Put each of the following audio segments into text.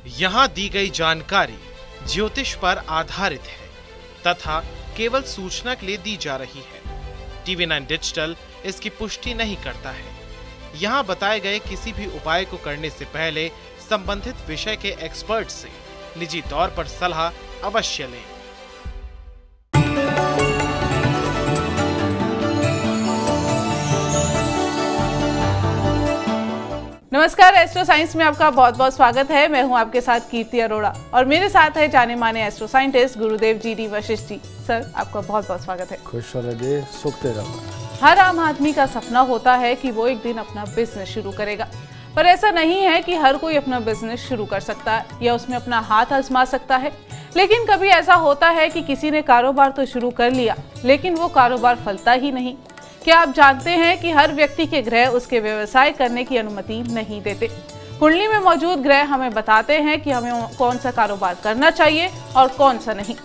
यहाँ दी गई जानकारी ज्योतिष पर आधारित है तथा केवल सूचना के लिए दी जा रही है। TV9 डिजिटल इसकी पुष्टि नहीं करता है। यहाँ बताए गए किसी भी उपाय को करने से पहले संबंधित विषय के एक्सपर्ट से निजी तौर पर सलाह अवश्य लें। नमस्कार, एस्ट्रो साइंस में आपका बहुत बहुत स्वागत है। मैं हूं आपके साथ कीर्ति अरोड़ा और मेरे साथ है जाने माने एस्ट्रो साइंटिस्ट गुरुदेव जी वशिष्ठ जी। सर, आपका बहुत बहुत स्वागत है। खुश रहिए, सुख दे रहो। हर आम आदमी का सपना होता है कि वो एक दिन अपना बिजनेस शुरू करेगा, पर ऐसा नहीं है कि हर कोई अपना बिजनेस शुरू कर सकता है या उसमें अपना हाथ आजमा सकता है। लेकिन कभी ऐसा होता है कि किसी ने कारोबार तो शुरू कर लिया लेकिन वो कारोबार फलता ही नहीं। क्या आप जानते हैं कि हर व्यक्ति के ग्रह उसके व्यवसाय करने की अनुमति नहीं देते। कुंडली में मौजूद ग्रह हमें बताते हैं कि हमें कौन सा कारोबार करना चाहिए और कौन सा नहीं।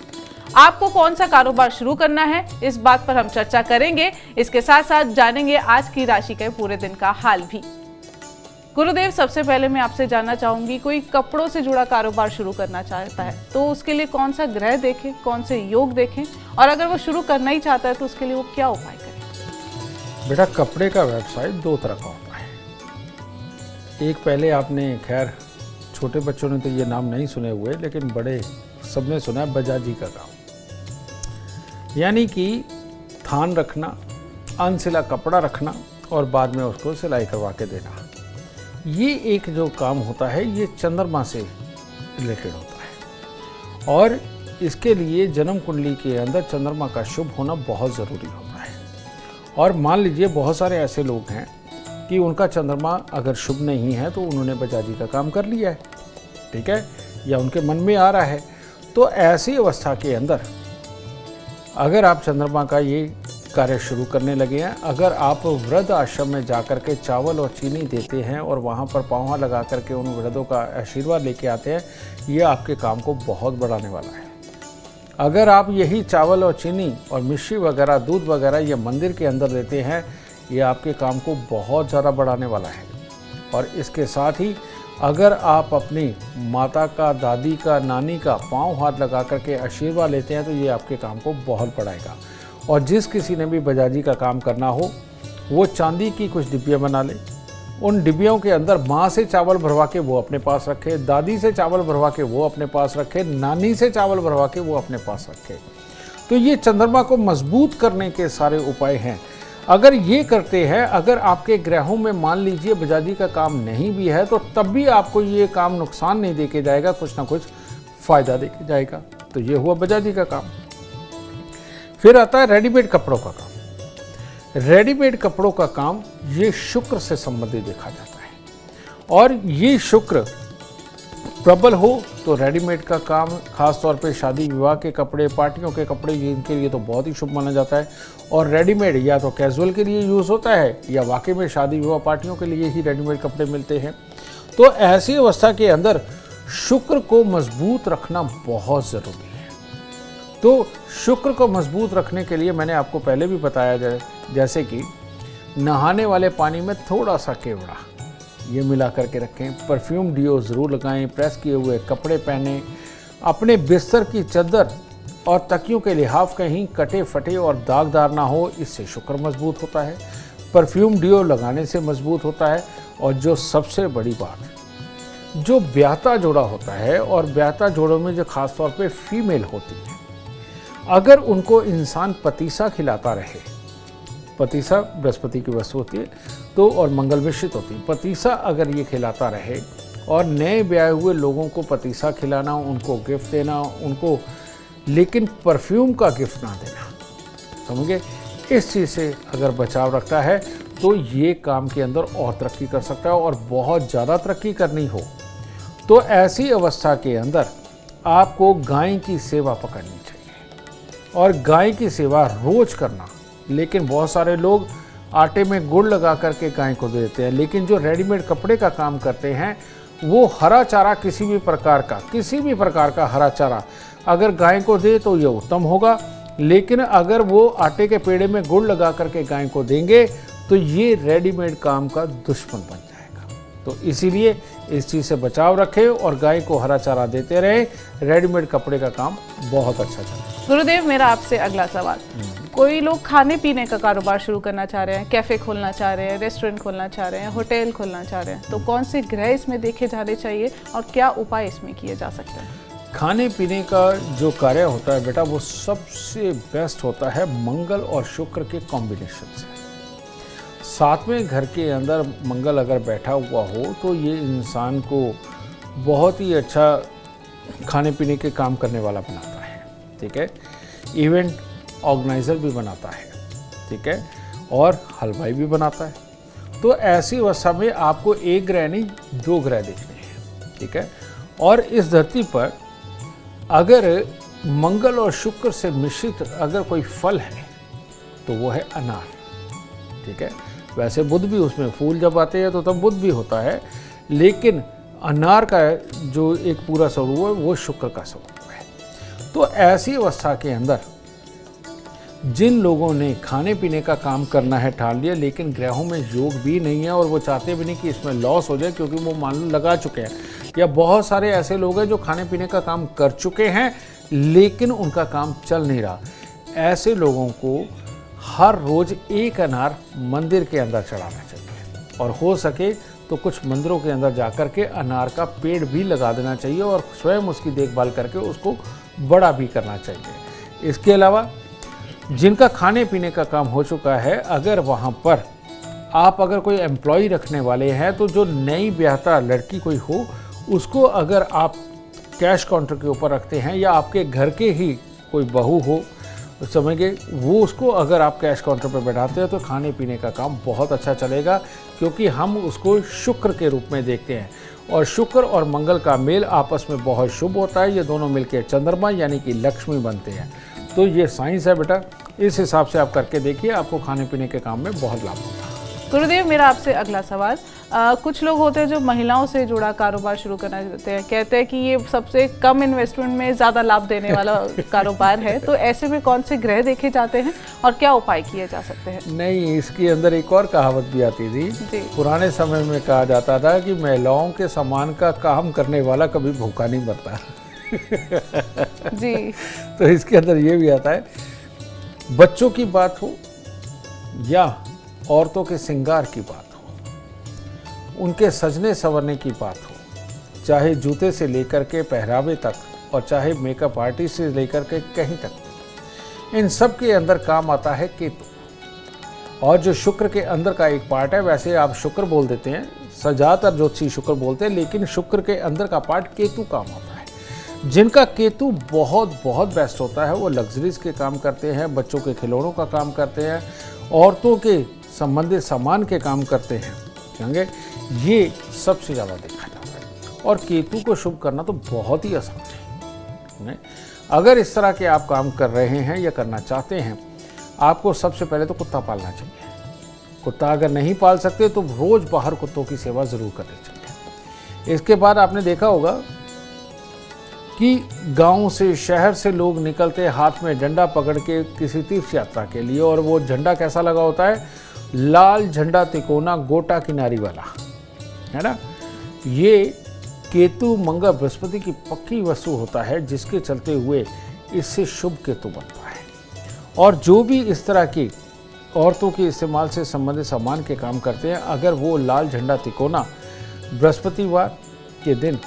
आपको कौन सा कारोबार शुरू करना है, इस बात पर हम चर्चा करेंगे। इसके साथ साथ जानेंगे आज की राशि के पूरे दिन का हाल भी। गुरुदेव, सबसे पहले मैं आपसे जानना चाहूंगी, कोई कपड़ों से जुड़ा कारोबार शुरू करना चाहता है तो उसके लिए कौन सा ग्रह देखें, कौन से योग देखें, और अगर वो शुरू करना ही चाहता है तो उसके लिए वो क्या उपाय करें? बेटा, कपड़े का व्यवसाय दो तरह का होता है। एक, पहले आपने, खैर छोटे बच्चों ने तो ये नाम नहीं सुने हुए, लेकिन बड़े सबने सुना है, बजाजी का काम। यानी कि थान रखना, अनसिला कपड़ा रखना और बाद में उसको सिलाई करवा के देना। ये एक जो काम होता है ये चंद्रमा से रिलेटेड होता है और इसके लिए जन्म कुंडली के अंदर चंद्रमा का शुभ होना बहुत ज़रूरी होता है। और मान लीजिए बहुत सारे ऐसे लोग हैं कि उनका चंद्रमा अगर शुभ नहीं है तो उन्होंने बजाजी का काम कर लिया है, ठीक है, या उनके मन में आ रहा है, तो ऐसी अवस्था के अंदर अगर आप चंद्रमा का ये कार्य शुरू करने लगे हैं, अगर आप वृद्ध आश्रम में जाकर के चावल और चीनी देते हैं और वहाँ पर पाँव लगा करके उन वृद्धों का आशीर्वाद लेके आते हैं, ये आपके काम को बहुत बढ़ाने वाला है। अगर आप यही चावल और चीनी और मिश्री वगैरह, दूध वगैरह ये मंदिर के अंदर देते हैं, ये आपके काम को बहुत ज़्यादा बढ़ाने वाला है। और इसके साथ ही अगर आप अपनी माता का, दादी का, नानी का पाँव हाथ लगा करके आशीर्वाद लेते हैं तो ये आपके काम को बहुत बढ़ाएगा। और जिस किसी ने भी बजाजी का काम करना हो वो चांदी की कुछ डिब्बियाँ बना ले, उन डिब्बियों के अंदर माँ से चावल भरवा के वो अपने पास रखे, दादी से चावल भरवा के वो अपने पास रखे, नानी से चावल भरवा के वो अपने पास रखे। तो ये चंद्रमा को मजबूत करने के सारे उपाय हैं। अगर ये करते हैं, अगर आपके ग्रहों में मान लीजिए बजाजी का काम नहीं भी है तो तब भी आपको ये काम नुकसान नहीं दे के जाएगा, कुछ ना कुछ फायदा दे के जाएगा। तो ये हुआ बजाजी का काम। फिर आता है रेडीमेड कपड़ों का काम। रेडीमेड कपड़ों का काम ये शुक्र से संबंधित देखा जाता है और ये शुक्र प्रबल हो तो रेडीमेड का काम, खास तौर पे शादी विवाह के कपड़े, पार्टियों के कपड़े, इनके लिए तो बहुत ही शुभ माना जाता है। और रेडीमेड या तो कैजुअल के लिए यूज़ होता है या वाकई में शादी विवाह पार्टियों के लिए ही रेडीमेड कपड़े मिलते हैं। तो ऐसी अवस्था के अंदर शुक्र को मजबूत रखना बहुत ज़रूरी है। तो शुक्र को मजबूत रखने के लिए मैंने आपको पहले भी बताया जाए, जैसे कि नहाने वाले पानी में थोड़ा सा केवड़ा ये मिला करके रखें, परफ्यूम डिओ ज़रूर लगाएं, प्रेस किए हुए कपड़े पहनें, अपने बिस्तर की चादर और तकियों के लिहाफ कहीं कटे फटे और दागदार ना हो, इससे शुक्र मजबूत होता है। परफ्यूम डिओ लगाने से मजबूत होता है। और जो सबसे बड़ी बात, जो ब्याहता जोड़ा होता है और ब्याहता जोड़ों में जो खास तौर पे फीमेल होती है, अगर उनको इंसान पतीसा खिलाता रहे, पतीसा बृहस्पति की वस्तु होती है तो और मंगल मिश्रित होती है, पतीसा अगर ये खिलाता रहे और नए ब्याहे हुए लोगों को पतीसा खिलाना, उनको गिफ्ट देना, उनको, लेकिन परफ्यूम का गिफ्ट ना देना, समझे, इस चीज़ से अगर बचाव रखता है तो ये काम के अंदर और तरक्की कर सकता है। और बहुत ज़्यादा तरक्की करनी हो तो ऐसी अवस्था के अंदर आपको गाय की सेवा पकड़नी चाहिए और गाय की सेवा रोज करना। लेकिन बहुत सारे लोग आटे में गुड़ लगा करके गाय को देते हैं, लेकिन जो रेडीमेड कपड़े का काम करते हैं वो हरा चारा, किसी भी प्रकार का हरा चारा अगर गाय को दे तो ये उत्तम होगा। लेकिन अगर वो आटे के पेड़े में गुड़ लगा करके गाय को देंगे तो ये रेडीमेड काम का दुश्मन बन जाएगा। तो इसीलिए इस चीज़ से बचाव रखें और गाय को हरा चारा देते रहें। रेडीमेड कपड़े का काम बहुत अच्छा चले। गुरुदेव, मेरा आपसे अगला सवाल, कोई लोग खाने पीने का कारोबार शुरू करना चाह रहे हैं, कैफे खोलना चाह रहे हैं, रेस्टोरेंट खोलना चाह रहे हैं, होटल खोलना चाह रहे हैं, तो कौन से ग्रह इसमें देखे जाने चाहिए और क्या उपाय इसमें किए जा सकते हैं? खाने पीने का जो कार्य होता है बेटा, वो सबसे बेस्ट होता है मंगल और शुक्र के कॉम्बिनेशन से। साथ में घर के अंदर मंगल अगर बैठा हुआ हो तो ये इंसान को बहुत ही अच्छा खाने पीने के काम करने वाला बनाता है, ठीक है। इवेंट ऑर्गेनाइज़र भी बनाता है, ठीक है, और हलवाई भी बनाता है। तो ऐसी अवस्था में आपको एक ग्रह नहीं 2 ग्रह देखने हैं, ठीक है। और इस धरती पर अगर मंगल और शुक्र से मिश्रित अगर कोई फल है तो वो है अनार, ठीक है। वैसे बुध भी, उसमें फूल जब आते हैं तो तब बुध भी होता है, लेकिन अनार का जो एक पूरा स्वरूप है वो शुक्र का स्वरूप है। तो ऐसी अवस्था के अंदर जिन लोगों ने खाने पीने का काम करना है ठान लिया, लेकिन ग्रहों में योग भी नहीं है और वो चाहते भी नहीं कि इसमें लॉस हो जाए, क्योंकि वो मान लो लगा चुके हैं, या बहुत सारे ऐसे लोग हैं जो खाने पीने का काम कर चुके हैं लेकिन उनका काम चल नहीं रहा, ऐसे लोगों को हर रोज एक अनार मंदिर के अंदर चढ़ाना चाहिए, और हो सके तो कुछ मंदिरों के अंदर जाकर के अनार का पेड़ भी लगा देना चाहिए और स्वयं उसकी देखभाल करके उसको बड़ा भी करना चाहिए। इसके अलावा जिनका खाने पीने का काम हो चुका है, अगर वहाँ पर आप अगर कोई एम्प्लॉय रखने वाले हैं तो जो नई ब्याहता लड़की कोई हो उसको अगर आप कैश काउंटर के ऊपर रखते हैं, या आपके घर के ही कोई बहू हो समझिए, वो उसको अगर आप कैश काउंटर पर बैठाते हैं तो खाने पीने का काम बहुत अच्छा चलेगा, क्योंकि हम उसको शुक्र के रूप में देखते हैं और शुक्र और मंगल का मेल आपस में बहुत शुभ होता है। ये दोनों मिलकर चंद्रमा यानी कि लक्ष्मी बनते हैं। तो ये साइंस है बेटा, इस हिसाब से आप करके देखिए, आपको खाने पीने के काम में बहुत लाभ होगा। गुरुदेव, मेरा आपसे अगला सवाल, कुछ लोग होते हैं जो महिलाओं से जुड़ा कारोबार शुरू करना चाहते हैं, कहते हैं कि ये सबसे कम इन्वेस्टमेंट में ज़्यादा लाभ देने वाला कारोबार है, तो ऐसे में कौन से ग्रह देखे जाते हैं और क्या उपाय किए जा सकते हैं? नहीं, इसके अंदर एक और कहावत भी आती थी, पुराने समय में कहा जाता था कि महिलाओं के सामान का काम करने वाला कभी भूखा नहीं मरता। जी। तो इसके अंदर ये भी आता है, बच्चों की बात हो या औरतों के श्रृंगार की बात हो, उनके सजने संवरने की बात हो, चाहे जूते से लेकर के पहरावे तक और चाहे मेकअप आर्टिस्ट से लेकर के कहीं तक, इन सब के अंदर काम आता है केतु। और जो शुक्र के अंदर का एक पार्ट है, वैसे आप शुक्र बोल देते हैं, ज़्यादातर ज्योतिषी शुक्र बोलते हैं, लेकिन शुक्र के अंदर का पार्ट केतु काम आता है। जिनका केतु बहुत बहुत बेस्ट होता है वो लग्जरीज के काम करते हैं, बच्चों के खिलौनों का काम करते हैं, औरतों के संबंधित सामान के काम करते हैं, समझे, ये सबसे ज़्यादा देखा जाता है। और केतु को शुभ करना तो बहुत ही आसान है। अगर इस तरह के आप काम कर रहे हैं या करना चाहते हैं, आपको सबसे पहले तो कुत्ता पालना चाहिए। कुत्ता अगर नहीं पाल सकते तो रोज़ बाहर कुत्तों की सेवा ज़रूर करनी चाहिए। इसके बाद आपने देखा होगा कि गांव से शहर से लोग निकलते हाथ में डंडा पकड़ के किसी तीर्थ यात्रा के लिए, और वो झंडा कैसा लगा होता है, लाल झंडा तिकोना गोटा किनारी वाला, है ना। ये केतु मंगल बृहस्पति की पक्की वस्तु होता है, जिसके चलते हुए इससे शुभ केतु बनता है। और जो भी इस तरह की औरतों के इस्तेमाल से संबंधित सामान के काम करते हैं, अगर वो लाल झंडा तिकोना बृहस्पतिवार के दिन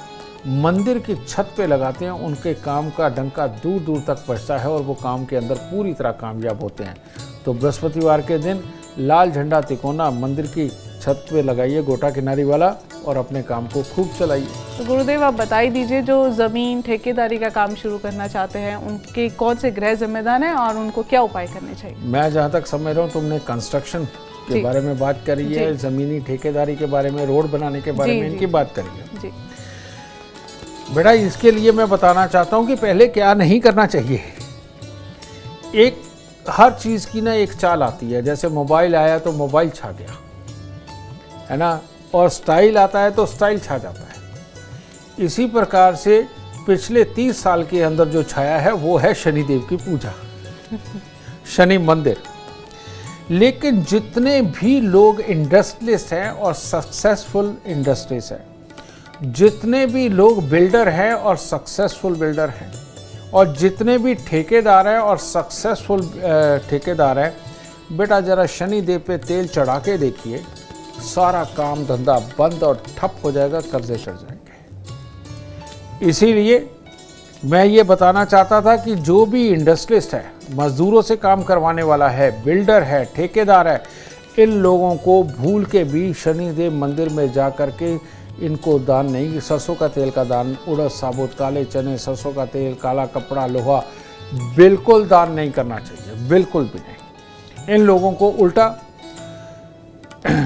मंदिर की छत पे लगाते हैं, उनके काम का डंका दूर दूर तक पहुंचता है और वो काम के अंदर पूरी तरह कामयाब होते हैं। तो बृहस्पतिवार के दिन लाल झंडा तिकोना मंदिर की छत पे लगाइए, गोटा किनारी वाला, और अपने काम को खूब चलाइए। तो गुरुदेव, आप बताई दीजिए, जो ज़मीन ठेकेदारी का काम शुरू करना चाहते हैं उनके कौन से ग्रह जिम्मेदार हैं और उनको क्या उपाय करने चाहिए? मैं जहाँ तक समझ रहा हूँ, तुमने कंस्ट्रक्शन के बारे में बात करी है, ज़मीनी ठेकेदारी के बारे में, रोड बनाने के बारे में इनकी बात करी है। जी बेटा, इसके लिए मैं बताना चाहता हूँ कि पहले क्या नहीं करना चाहिए। एक हर चीज़ की ना एक चाल आती है, जैसे मोबाइल आया तो मोबाइल छा गया, है ना, और स्टाइल आता है तो स्टाइल छा जाता है। इसी प्रकार से पिछले 30 साल के अंदर जो छाया है वो है शनिदेव की पूजा, शनि मंदिर। लेकिन जितने भी लोग इंडस्ट्रियलिस्ट हैं और सक्सेसफुल इंडस्ट्रीज हैं, जितने भी लोग बिल्डर हैं और सक्सेसफुल बिल्डर हैं, और जितने भी ठेकेदार हैं और सक्सेसफुल ठेकेदार हैं, बेटा जरा शनि देव पे तेल चढ़ा के देखिए, सारा काम धंधा बंद और ठप हो जाएगा, कर्जे चढ़ जाएंगे। इसीलिए मैं ये बताना चाहता था कि जो भी इंडस्ट्रियलिस्ट है, मजदूरों से काम करवाने वाला है, बिल्डर है, ठेकेदार है, इन लोगों को भूल के भी शनिदेव मंदिर में जा कर के इनको दान नहीं, सरसों का तेल का दान, उड़द साबुत, काले चने, सरसों का तेल, काला कपड़ा, लोहा बिल्कुल दान नहीं करना चाहिए, बिल्कुल भी नहीं। इन लोगों को उल्टा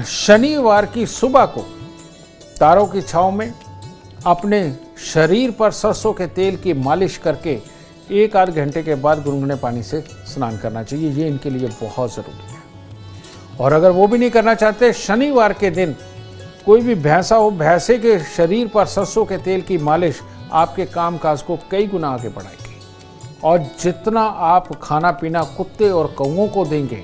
शनिवार की सुबह को तारों की छांव में अपने शरीर पर सरसों के तेल की मालिश करके 1 आध घंटे के बाद गुनगुने पानी से स्नान करना चाहिए। ये इनके लिए बहुत ज़रूरी है। और अगर वो भी नहीं करना चाहते, शनिवार के दिन कोई भी भैंसा हो, भैंसे के शरीर पर सरसों के तेल की मालिश आपके काम काज को कई गुना आगे बढ़ाएगी। और जितना आप खाना पीना कुत्ते और कौओं को देंगे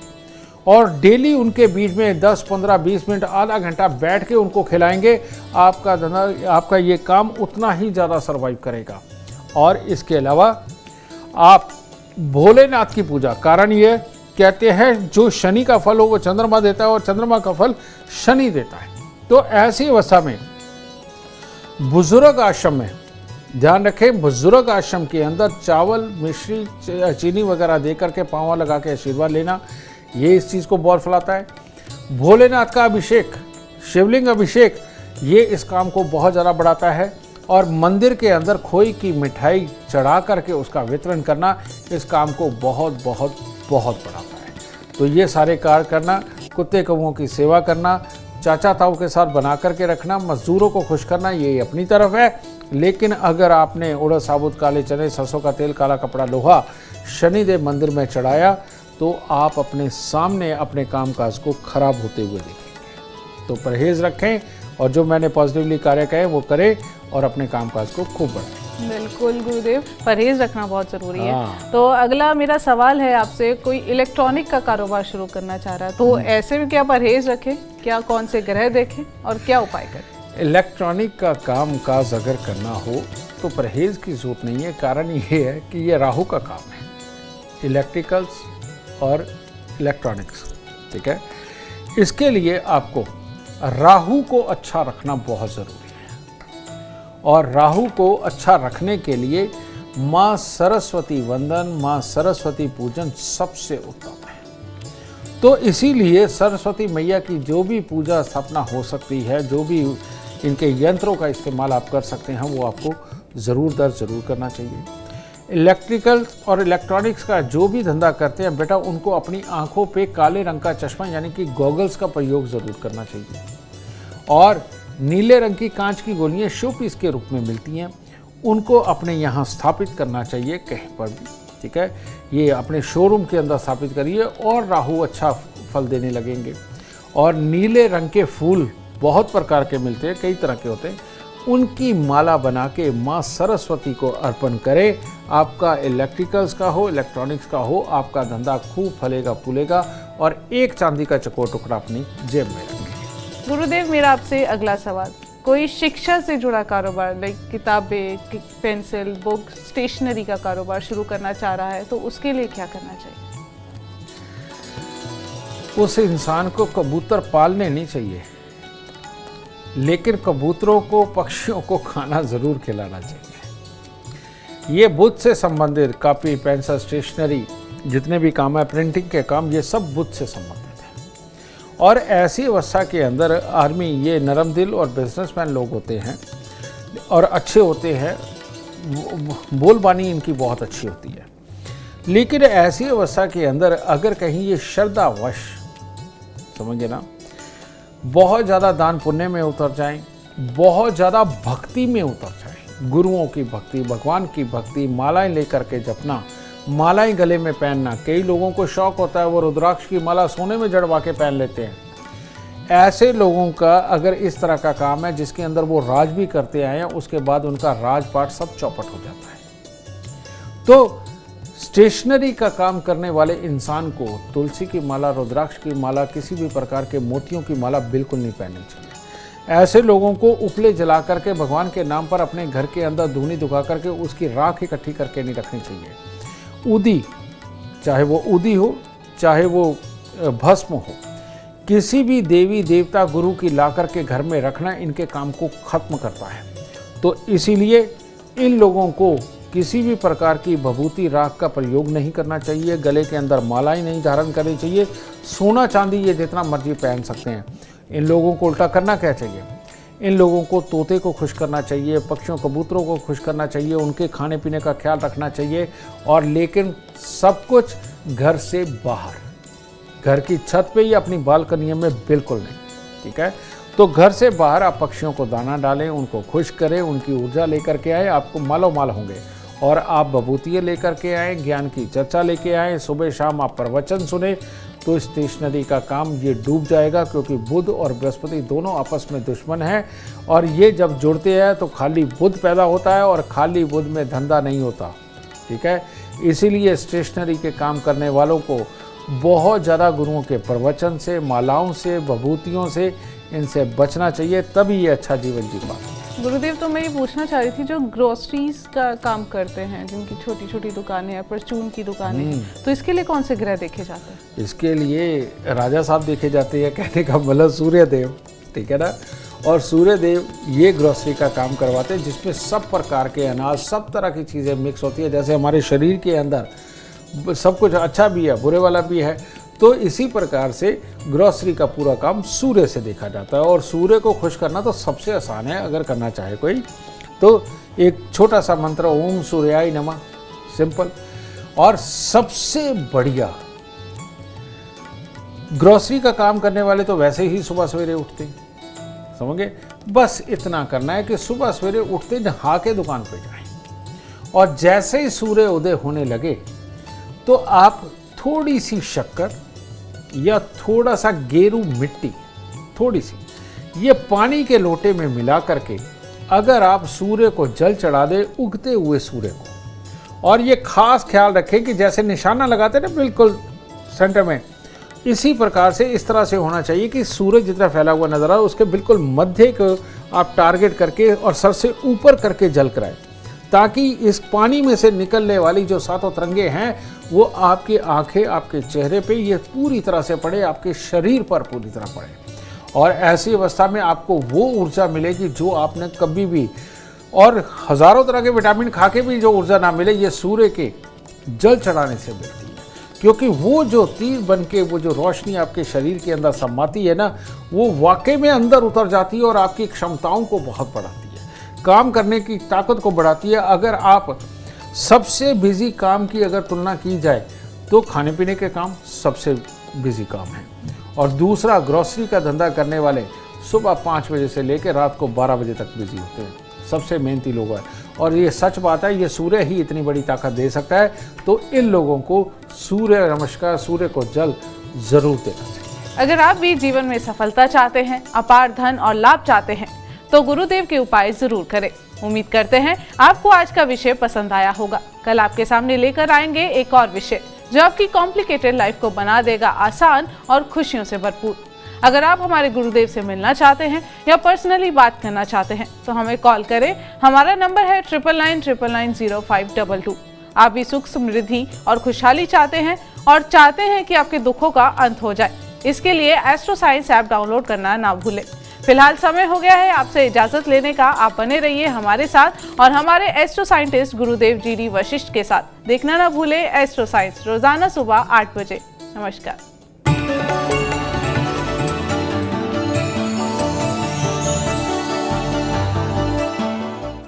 और डेली उनके बीच में 10, 15, 20 मिनट, आधा घंटा बैठ के उनको खिलाएंगे, आपका धंधा, आपका ये काम उतना ही ज़्यादा सर्वाइव करेगा। और इसके अलावा आप भोलेनाथ की पूजा, कारण ये कहते हैं जो शनि का फल हो वो चंद्रमा देता है और चंद्रमा का फल शनि देता है। तो ऐसी अवस्था में बुजुर्ग आश्रम में ध्यान रखें, बुजुर्ग आश्रम के अंदर चावल, मिश्री, चीनी वगैरह दे करके पांव लगा के आशीर्वाद लेना, ये इस चीज़ को बहुत फैलाता है। भोलेनाथ का अभिषेक, शिवलिंग अभिषेक, ये इस काम को बहुत ज़्यादा बढ़ाता है। और मंदिर के अंदर खोई की मिठाई चढ़ा करके उसका वितरण करना इस काम को बहुत बहुत बहुत बढ़ाता है। तो ये सारे कार्य करना, कुत्ते कौओं की सेवा करना, चाचा ताऊ के साथ बना करके रखना, मजदूरों को खुश करना, ये अपनी तरफ है। लेकिन अगर आपने उड़द साबुत, काले चने, सरसों का तेल, काला कपड़ा, लोहा शनिदेव मंदिर में चढ़ाया तो आप अपने सामने अपने कामकाज को खराब होते हुए देखेंगे। तो परहेज रखें और जो मैंने पॉजिटिवली कार्य कहे वो करें और अपने कामकाज को खूब बढ़ाएं। बिल्कुल गुरुदेव, परहेज रखना बहुत ज़रूरी है। तो अगला मेरा सवाल है आपसे, कोई इलेक्ट्रॉनिक का कारोबार शुरू करना चाह रहा है तो ऐसे में क्या परहेज रखें, क्या कौन से ग्रह देखें और क्या उपाय करें? इलेक्ट्रॉनिक का काम काज अगर करना हो तो परहेज की जरूरत नहीं है। कारण ये है कि ये राहु का काम है, इलेक्ट्रिकल्स और इलेक्ट्रॉनिक्स, ठीक है। इसके लिए आपको राहु को अच्छा रखना बहुत ज़रूरी है। और राहु को अच्छा रखने के लिए माँ सरस्वती वंदन, माँ सरस्वती पूजन सबसे उत्तम है। तो इसीलिए सरस्वती मैया की जो भी पूजा स्थापना हो सकती है, जो भी इनके यंत्रों का इस्तेमाल आप कर सकते हैं, वो आपको ज़रूर ज़रूर करना चाहिए। इलेक्ट्रिकल और इलेक्ट्रॉनिक्स का जो भी धंधा करते हैं बेटा, उनको अपनी आंखों पे काले रंग का चश्मा यानी कि गॉगल्स का प्रयोग ज़रूर करना चाहिए। और नीले रंग की कांच की गोलियां शो पीस के रूप में मिलती हैं, उनको अपने यहाँ स्थापित करना चाहिए कहीं पर भी, ठीक है। ये अपने शोरूम के अंदर स्थापित करिए और राहु अच्छा फल देने लगेंगे। और नीले रंग के फूल बहुत प्रकार के मिलते हैं, कई तरह के होते हैं, उनकी माला बना के माँ सरस्वती को अर्पण करें। आपका इलेक्ट्रिकल्स का हो, इलेक्ट्रॉनिक्स का हो, आपका धंधा खूब फलेगा फूलेगा और एक चांदी का चकोर टुकड़ा अपनी जेब में रखें। गुरुदेव, मेरा आपसे अगला सवाल, कोई शिक्षा से जुड़ा कारोबार, लाइक किताबें, पेंसिल, बुक, स्टेशनरी का कारोबार शुरू करना चाह रहा है तो उसके लिए क्या करना चाहिए? उस इंसान को कबूतर पालने नहीं चाहिए, लेकिन कबूतरों को, पक्षियों को खाना ज़रूर खिलाना चाहिए। ये बुद्ध से संबंधित कॉपी, पेंसिल, स्टेशनरी, जितने भी काम है, प्रिंटिंग के काम, ये सब बुद्ध से संबंधित है। और ऐसी अवस्था के अंदर आर्मी, ये नरम दिल और बिजनेसमैन लोग होते हैं और अच्छे होते हैं, बोलबानी इनकी बहुत अच्छी होती है। लेकिन ऐसी अवस्था के अंदर अगर कहीं ये श्रद्धावश, समझिए ना, बहुत ज़्यादा दान पुण्य में उतर जाएं, बहुत ज़्यादा भक्ति में उतर जाएं, गुरुओं की भक्ति, भगवान की भक्ति, मालाएं लेकर के जपना, मालाएं गले में पहनना, कई लोगों को शौक होता है वो रुद्राक्ष की माला सोने में जड़वा के पहन लेते हैं। ऐसे लोगों का अगर इस तरह का काम है जिसके अंदर वो राज भी करते आए हैं, उसके बाद उनका राजपाट सब चौपट हो जाता है। तो स्टेशनरी का काम करने वाले इंसान को तुलसी की माला, रुद्राक्ष की माला, किसी भी प्रकार के मोतियों की माला बिल्कुल नहीं पहननी चाहिए। ऐसे लोगों को उपले जला करके भगवान के नाम पर अपने घर के अंदर धूनी दुखा करके उसकी राख इकट्ठी करके नहीं रखनी चाहिए। उदी, चाहे वो उदी हो चाहे वो भस्म हो, किसी भी देवी देवता गुरु की ला करके घर में रखना इनके काम को खत्म करता है। तो इसीलिए इन लोगों को किसी भी प्रकार की भभूति राख का प्रयोग नहीं करना चाहिए। गले के अंदर मालाएं नहीं धारण करनी चाहिए। सोना चांदी ये जितना मर्जी पहन सकते हैं। इन लोगों को उल्टा करना क्या चाहिए? इन लोगों को तोते को खुश करना चाहिए, पक्षियों कबूतरों को खुश करना चाहिए, उनके खाने पीने का ख्याल रखना चाहिए। और लेकिन सब कुछ घर से बाहर, घर की छत पे या अपनी बालकनी में बिल्कुल नहीं, ठीक है। तो घर से बाहर आप पक्षियों को दाना डालें, उनको खुश करें, उनकी ऊर्जा लेकर के आए, आपको मालो माल होंगे। और आप भभूतियाँ लेकर के आए, ज्ञान की चर्चा लेके आए, सुबह शाम आप प्रवचन सुने, तो स्टेशनरी का काम ये डूब जाएगा। क्योंकि बुध और बृहस्पति दोनों आपस में दुश्मन हैं और ये जब जुड़ते हैं तो खाली बुध पैदा होता है और खाली बुध में धंधा नहीं होता, ठीक है। इसीलिए स्टेशनरी के काम करने वालों को बहुत ज़्यादा गुरुओं के प्रवचन से, मालाओं से, भभूतियों से इनसे बचना चाहिए, तभी ये अच्छा जीवन जी पाते हैं। गुरुदेव, तो मैं ये पूछना चाह रही थी, जो ग्रोसरीज का काम करते हैं, जिनकी छोटी छोटी दुकानें हैं, परचून की दुकानें हैं, तो इसके लिए कौन से ग्रह देखे जाते हैं? इसके लिए राजा साहब देखे जाते हैं, कहने का मतलब सूर्यदेव, ठीक है ना। और सूर्यदेव ये ग्रोसरी का काम करवाते हैं जिसमें सब प्रकार के अनाज, सब तरह की चीज़ें मिक्स होती है। जैसे हमारे शरीर के अंदर सब कुछ अच्छा भी है, बुरे वाला भी है, तो इसी प्रकार से ग्रोसरी का पूरा काम सूर्य से देखा जाता है। और सूर्य को खुश करना तो सबसे आसान है, अगर करना चाहे कोई तो एक छोटा सा मंत्र, ओम सूर्याय नमः, सिंपल। और सबसे बढ़िया, ग्रोसरी का काम करने वाले तो वैसे ही सुबह सवेरे उठते हैं, समझे। बस इतना करना है कि सुबह सवेरे उठते नहा के दुकान पे जाएं, और जैसे ही सूर्य उदय होने लगे तो आप थोड़ी सी शक्कर या थोड़ा सा गेरू मिट्टी, थोड़ी सी, ये पानी के लोटे में मिला करके अगर आप सूर्य को जल चढ़ा दें, उगते हुए सूर्य को, और ये खास ख्याल रखें कि जैसे निशाना लगाते हैं ना बिल्कुल सेंटर में, इसी प्रकार से इस तरह से होना चाहिए कि सूरज जितना फैला हुआ नजर आए उसके बिल्कुल मध्य को आप टारगेट करके और सर से ऊपर करके जल कराएं, ताकि इस पानी में से निकलने वाली जो सातों तरंगे हैं वो आपकी आंखें, आपके चेहरे पे ये पूरी तरह से पड़े, आपके शरीर पर पूरी तरह पड़े। और ऐसी अवस्था में आपको वो ऊर्जा मिलेगी जो आपने कभी भी, और हज़ारों तरह के विटामिन खा के भी जो ऊर्जा ना मिले, ये सूर्य के जल चढ़ाने से मिलती है। क्योंकि वो जो तीर बन के वो जो रोशनी आपके शरीर के अंदर समाती है ना, वो वाकई में अंदर उतर जाती है और आपकी क्षमताओं को बहुत बढ़ाती है, काम करने की ताकत को बढ़ाती है। अगर आप सबसे बिजी काम की अगर तुलना की जाए तो खाने पीने के काम सबसे बिजी काम है। और दूसरा, ग्रोसरी का धंधा करने वाले सुबह 5 बजे से लेकर रात को 12 बजे तक बिजी होते हैं, सबसे मेहनती लोग हैं। और ये सच बात है, ये सूर्य ही इतनी बड़ी ताकत दे सकता है। तो इन लोगों को सूर्य नमस्कार, सूर्य को जल जरूर देना चाहिए। अगर आप भी जीवन में सफलता चाहते हैं, अपार धन और लाभ चाहते हैं, तो गुरुदेव के उपाय जरूर करें। उम्मीद करते हैं आपको आज का विषय पसंद आया होगा। कल आपके सामने लेकर आएंगे एक और विषय जो आपकी कॉम्प्लिकेटेड लाइफ को बना देगा आसान और खुशियों से भरपूर। अगर आप हमारे गुरुदेव से मिलना चाहते हैं या पर्सनली बात करना चाहते हैं तो हमें कॉल करें। हमारा नंबर है 9999905222। आप भी सुख, समृद्धि और खुशहाली चाहते हैं और चाहते हैं कि आपके दुखों का अंत हो जाए, इसके लिए एस्ट्रो साइंस ऐप डाउनलोड करना ना भूलें। फिलहाल समय हो गया है आपसे इजाजत लेने का। आप बने रहिए हमारे साथ और हमारे एस्ट्रो साइंटिस्ट गुरुदेव GD वशिष्ठ के साथ। देखना ना भूलें एस्ट्रो साइंस रोजाना सुबह 8 बजे। नमस्कार।